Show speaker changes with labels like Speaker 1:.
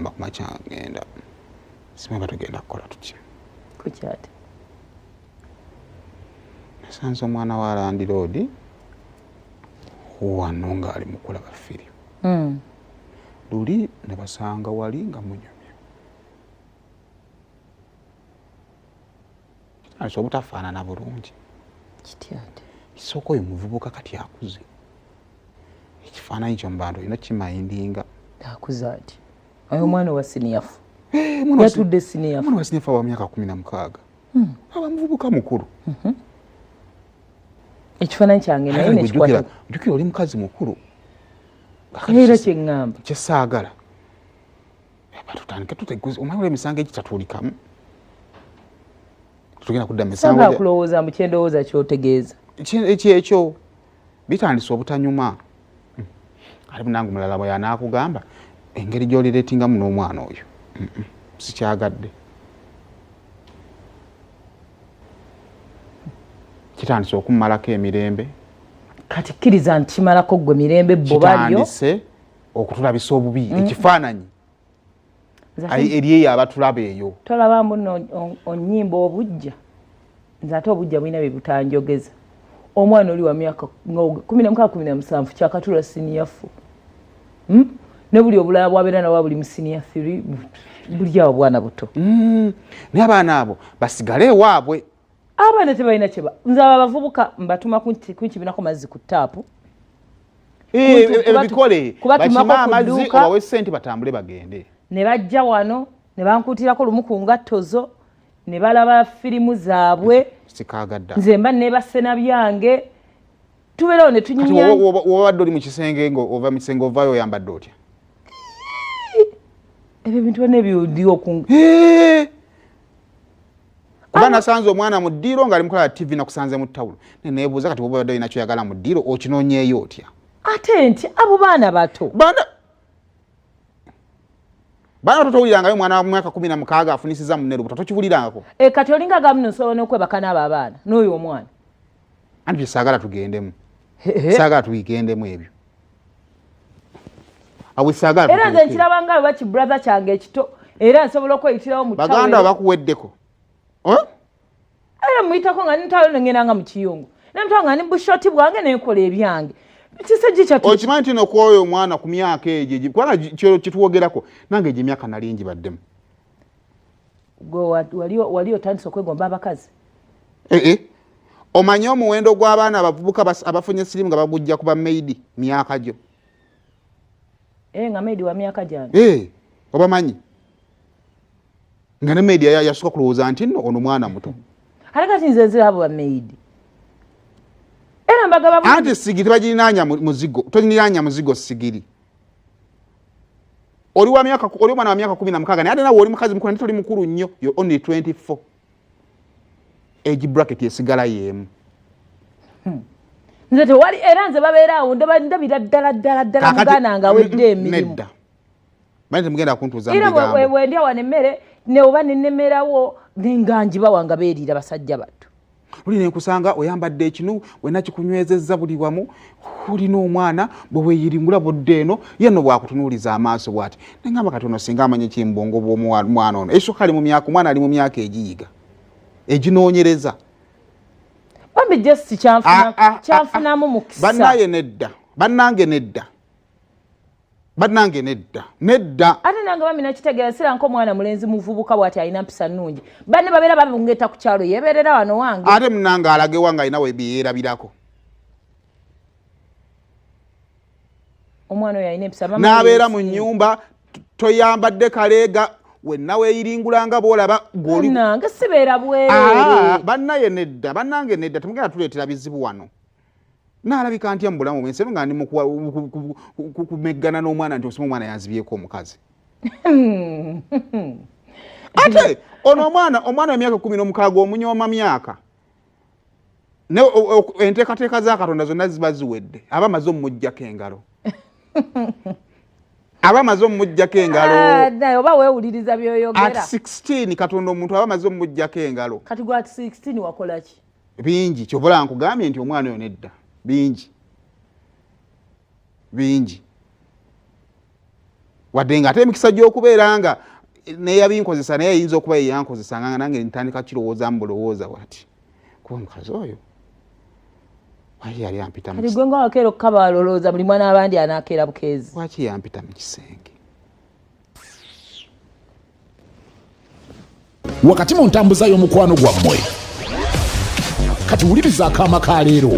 Speaker 1: nagamba ku makya ngenda simanga tugenda kukola tutya
Speaker 2: kukyate
Speaker 1: nasanze omwana wa landiroodi wano ng'ali mu kulaba firimu luli ne basanga wali nga munyumya kitandise obutafaanana bulungi
Speaker 2: kityate
Speaker 1: isooka oyo muvubuka kati akuze ekifaananyi kyo mu bantu olina kimayindinga
Speaker 2: akuze ati oyo omwana wa siniyafu yatudde siniyafu
Speaker 1: omwana wa siniyafu wa myaka 16 aba muvubuka mukulu
Speaker 2: ekifaananyi kyange naye nekikwata
Speaker 1: jjukira oli mukazi mukulu
Speaker 2: era kyeŋŋamba
Speaker 1: kyesaagala batutandike tuteguza omanyi emisango egitatuulikamu tugenda kudda misango
Speaker 2: sanga kulowooza mu kyendowooza kyotegeeza
Speaker 1: ekyo bitandise obutanyuma ali munange mulala bwe yanaakugamba engeri gy'olireetingamu n'omwana oyo sikyagadde kitandise okumumalako emirembe
Speaker 2: kati kkiriza nti kimalako ggwe mirembe bo balyo
Speaker 1: kitandise okutulabisa obubi ekifaananyi eryeyo abatulaba eyo
Speaker 2: tolaba muno onnyimba obujja nze ate obujja bulina bye butanjogeza omwana oli wa myaka 16-17 kyakatula siniyafu ne buli obulala bwabeera nawa buli musiniya 3 buli awo bwana buto
Speaker 1: naye abaana abo basigale ewaabwe
Speaker 2: abaana tebalina kyeba nze abo abavubuka mbatuma kunkibinako mazzi ku taapu
Speaker 1: ebikole bakima amazzi obawe ssente batambule bagende
Speaker 2: ne bajja wano ne bankuutirako lumu ku ngatto zo ne balaba firimu zaabwe
Speaker 1: sikagadda
Speaker 2: nze mba nebasena byange tubeerawo ne tunyinya
Speaker 1: wabadde oli mu kisenge ova mu kisenge ovaayo oyambadde otya
Speaker 2: ebyo bintu byonna ebyoliwo
Speaker 1: oba nasanze omwana mu ddiiro ng'ali mukola TV nakusanze mu ttawulo neneebuuza kati woba badde olina kyoyagala mu ddiiro okinoonyeeyo otya
Speaker 2: ate nti abo baana bato
Speaker 1: baana totowulirangayo omwana wa myaka 16 afunisiza munne lubuto tokiwulirangako
Speaker 2: kati olinga gamuno nsobola n'okwebaka n'abo abaana n'oyo omwana
Speaker 1: anti bye saagala tugendemu saagala tubigendemu ebyo awe saagala
Speaker 2: era nze nkiraba nga bwe kibrother kyange ekito era nsobola okweyitirawo mu ttawe
Speaker 1: baganda bakuweddeko
Speaker 2: era muyitako nga nintalo nengenda nga mu kiyungu nemutalo nga ni bushoti bwange nenkola ebyange
Speaker 1: okimanyi nti nokwoyo omwana ku myaka egyo kubanga kituwogerako nange egyo emyaka nali ngibaddemu
Speaker 2: wali otandise okwegomba abakazi
Speaker 1: omanyi omuwendo gw'abaana abavubuka abafunye sirimu nga bagujja kuba maidi myaka gyo
Speaker 2: nga maidi wa myaka gyange
Speaker 1: obamanyi nga ne maidi yasooka kulowooza nti nno ono mwana muto
Speaker 2: ate kati nze nzirabo ba maidi
Speaker 1: anti sigiri tebagirinaanya muzigo toliniranya muzigo sigiri oli omwana wa myaka 16 naye ate nawe oli mukazi mukulu toli mukulu nnyo yo only 24 age bracket esigala yeemu
Speaker 2: nze tewali era nze babeeraawo ndabira ddala muganda nga awedde emirimu
Speaker 1: nedda bani temugenda kuntuuza
Speaker 2: era bwendya wana emmere neoba nennemerawo nenganjiba wanga beerira basajja batto
Speaker 1: luli nenkusanga oyambadde ekinu wena kikunywezezza buli wamu olina omwana bwe weeyiringula budde eno yenno bwakutunuuliza amaaso bwati nengamba kati ono singa amanye kimbongo bw'omwana ono esooka ali mu myaka omwana ali mu myaka egiyiga eginoonyereza
Speaker 2: bambi just kyanfunamu mukisa
Speaker 1: bannange nedda
Speaker 2: ate nange bambi nakitegeera sira nko omwana mulenzi muvubuka bwati alina mpisa nnungi banne babeera babungeta ku kyalo yeebeerera wano wange
Speaker 1: ate munange alagewa nga alina webyerabirako
Speaker 2: omwana oyo alina empisa
Speaker 1: n'abeera mu nnyumba toyambadde kaleega wenna weeyiringulanga boolaba
Speaker 2: nange sibeera bwereere
Speaker 1: bannange nedda temugenda tuleetera bizibu wano naalabika ntya mu bulamu bwensi nga ndi kumeggana n'omwana nti osoma omwana yanzibyeko omukazi ate ono omwana emyaka 16 omunyooma myaka enteekateeka za Katonda zonna ziba ziwedde aba amaze omumuggyako engalo
Speaker 2: oba weewuliriza byoyogera
Speaker 1: at 16 Katonda omuntu aba amaze omumuggyako engalo
Speaker 2: kati gwa at 16 wakola ki
Speaker 1: bingi kyobola nkugambye nti omwana oyo nedda bingi wadde nga ate emikisa gy'okubeera nga neyabinkozesa naye ayinza okuba yeyankozesa nga nange ntandika kirowooza mbulowooza wati kuba omukazi oyo wali yali ampita
Speaker 2: kati gwe nga wakeera okukaba alolooza buli mwana abandi anaakeera bukeezi
Speaker 1: waki yampita mu kisenge
Speaker 3: wakati mu ntambuza y'omukwano gwammwe kati wuliriza akaama ka leero